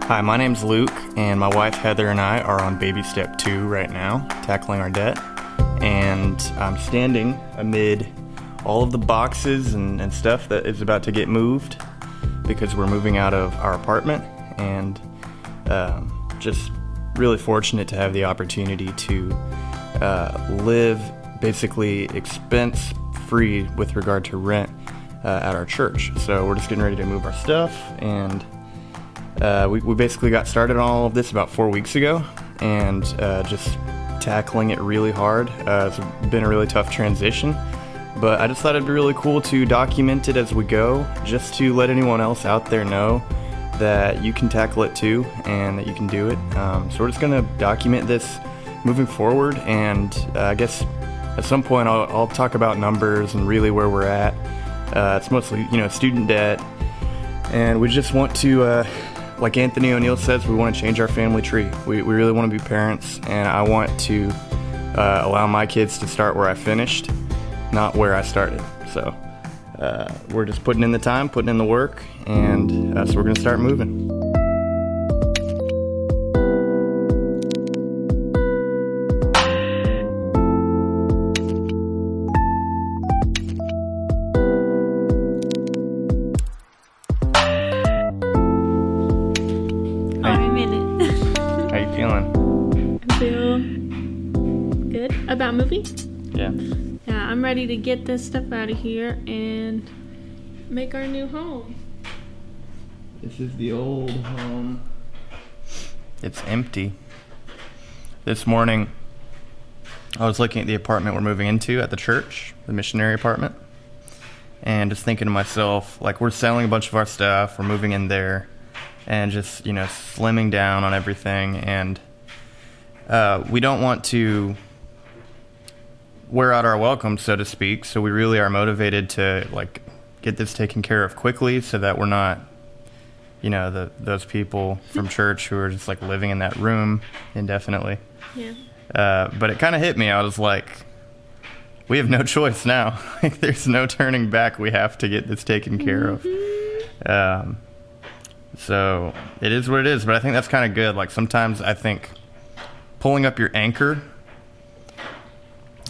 Hi, my name's Luke, and my wife Heather and I are on baby step 2 right now, tackling our debt. And I'm standing amid all of the boxes and stuff that is about to get moved because we're moving out of our apartment, and just really fortunate to have the opportunity to live basically expense-free with regard to rent at our church. So we're just getting ready to move our stuff, and we basically got started on all of this about 4 weeks ago, and just tackling it really hard. It's been a really tough transition, but I just thought it'd be really cool to document it as we go, just to let anyone else out there know that you can tackle it too, and that you can do it. So we're just going to document this moving forward, and I guess at some point I'll talk about numbers and really where we're at. It's mostly, student debt, and we just want to, like Anthony O'Neill says, we want to change our family tree. We really want to be parents, and I want to allow my kids to start where I finished, not where I started. So we're just putting in the time, putting in the work, and so we're going to start moving. How you feeling? I feel good about moving. Yeah. Yeah, I'm ready to get this stuff out of here and make our new home. This is the old home. It's empty. This morning, I was looking at the apartment we're moving into at the church, the missionary apartment, and just thinking to myself, like, we're selling a bunch of our stuff, we're moving in there, and just, slimming down on everything, and we don't want to wear out our welcome, so to speak, so we really are motivated to, get this taken care of quickly so that we're not, those people from church who are just, living in that room indefinitely. Yeah. But it kind of hit me. I was like, we have no choice now. There's no turning back. We have to get this taken care of. So it is what it is, but I think that's kind of good. Sometimes I think pulling up your anchor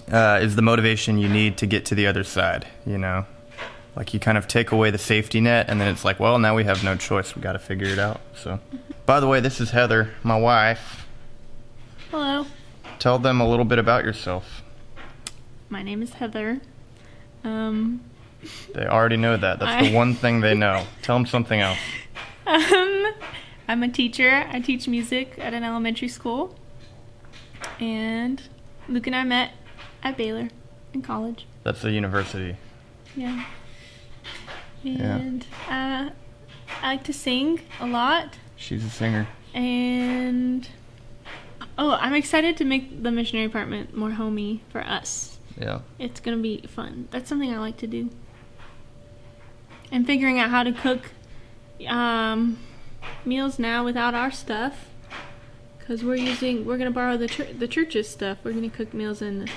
is the motivation you need to get to the other side, you kind of take away the safety net, and then it's like, well, now we have no choice. We got to figure it out. So, by the way, this is Heather, my wife. Hello. Tell them a little bit about yourself. My name is Heather. They already know that. That's the one thing they know. Tell them something else. I'm a teacher. I teach music at an elementary school. And Luke and I met at Baylor in college. That's the university. Yeah. And I like to sing a lot. She's a singer. And I'm excited to make the missionary apartment more homey for us. Yeah. It's going to be fun. That's something I like to do. And figuring out how to cook meals now without our stuff, because we're going to borrow the church's stuff. We're going to cook meals in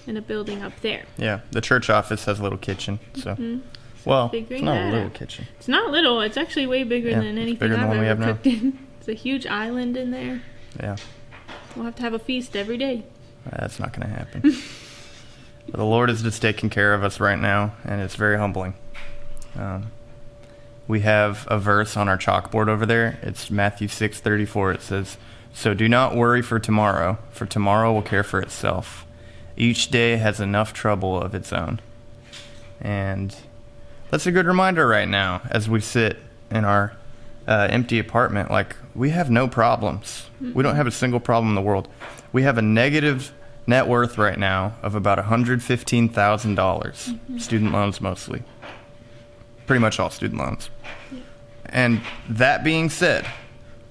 a building up there. Yeah, the church office has a little kitchen, so well, it's not a little kitchen. It's not little. It's actually way bigger than anything I've ever cooked in. It's a huge island in there. Yeah. We'll have to have a feast every day. That's not going to happen. But the Lord is just taking care of us right now, and it's very humbling. We have a verse on our chalkboard over there. It's Matthew 6:34. It says, "So do not worry for tomorrow will care for itself. Each day has enough trouble of its own." And that's a good reminder right now as we sit in our empty apartment. We have no problems. We don't have a single problem in the world. We have a negative net worth right now of about $115,000. Student loans mostly. Pretty much all student loans. Yeah. And that being said,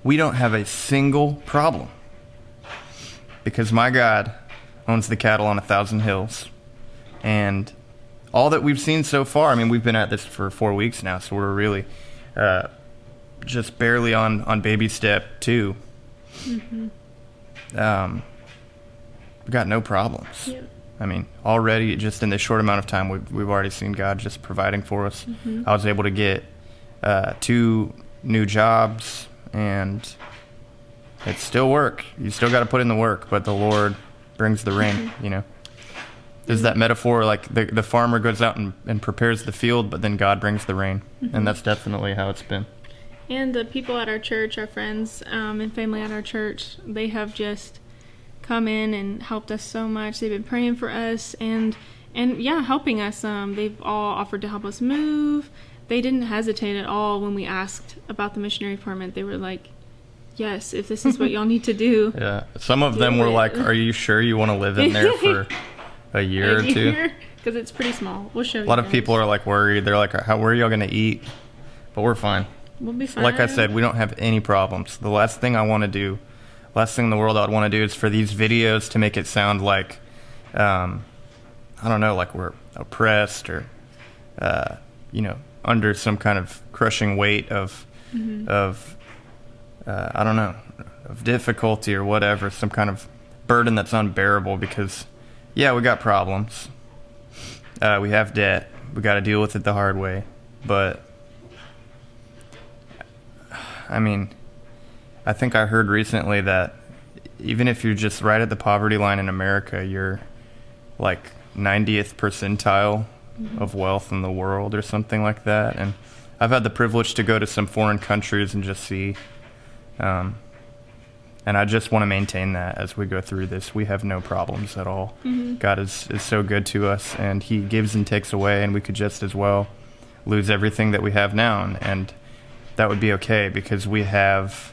we don't have a single problem. Because my God owns the cattle on 1,000 hills. And all that we've seen so far, we've been at this for 4 weeks now, so we're really just barely on baby step 2. We've got no problems. Yeah. Already just in this short amount of time, we've already seen God just providing for us. I was able to get 2 new jobs and it's still work. You still got to put in the work, but the Lord brings the rain, you know. There's that metaphor, like the farmer goes out and prepares the field, but then God brings the rain. And that's definitely how it's been. And the people at our church, our friends and family at our church, they have just come in and helped us so much. They've been praying for us and yeah, helping us. They've all offered to help us move. They didn't hesitate at all when we asked about the missionary department. They were like, yes, if this is what y'all need to do. Yeah. Some of them were like, are you sure you want to live in there for a year or two? Because it's pretty small. We'll show you. A lot of people are like worried. They're like, where are y'all going to eat? But we're fine. We'll be fine. Like I said, we don't have any problems. The last thing in the world I would want to do is for these videos to make it sound like, I don't know, like we're oppressed or, you know, under some kind of crushing weight of I don't know, of difficulty or whatever, some kind of burden that's unbearable because, yeah, we got problems. We have debt. We got to deal with it the hard way. But, I mean, I think I heard recently that even if you're just right at the poverty line in America, you're like 90th percentile of wealth in the world or something like that. And I've had the privilege to go to some foreign countries and just see, and I just want to maintain that as we go through this. We have no problems at all. God is so good to us, and he gives and takes away, and we could just as well lose everything that we have now, and that would be okay because we have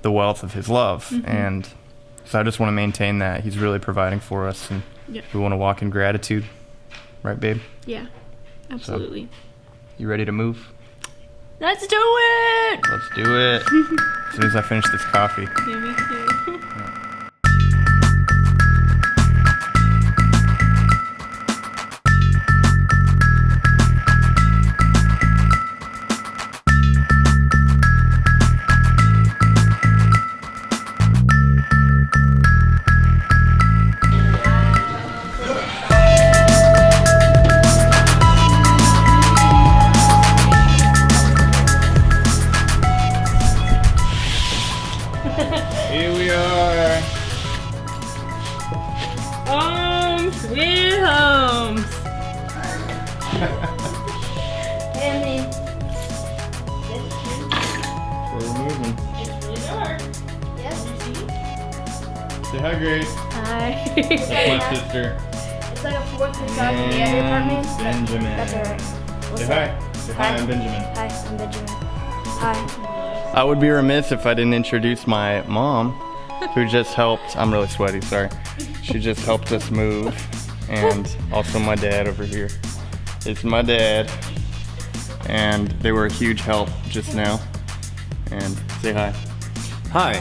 the wealth of his love. And so I just want to maintain that. He's really providing for us, and we want to walk in gratitude. Right, babe? Yeah, absolutely. So, you ready to move? Let's do it! Let's do it. As soon as I finish this coffee. Yeah, me too. Here we are. Sweet homes. We're moving. It's really dark. Say hi, Grace. Hi. That's my sister. It's like a fourth and south in the other apartment. Benjamin. That's alright. Say hi. Say hi, I'm Benjamin. Hi, I'm Benjamin. Hi. I would be remiss if I didn't introduce my mom, who just helped. I'm really sweaty, sorry. She just helped us move. And also my dad over here. It's my dad. And they were a huge help just now. And say hi. Hi.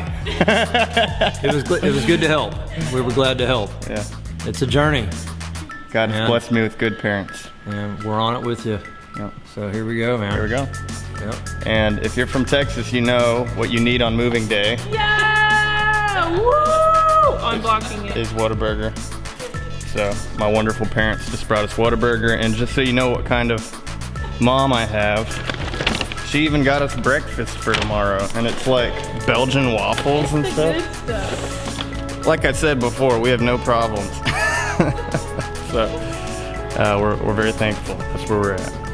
It was good to help. We were glad to help. Yeah. It's a journey, God has Man. blessed me with good parents. and we're on it with you. Yep. So here we go, man. Here we go. Yep. And if you're from Texas, you know what you need on moving day Yeah! Woo! Unblocking it. is Whataburger. So my wonderful parents just brought us Whataburger, and just so you know what kind of mom I have, she even got us breakfast for tomorrow, and it's like Belgian waffles and Good stuff. stuff. Like I said before, we have no problems. So we're very thankful. That's where we're at.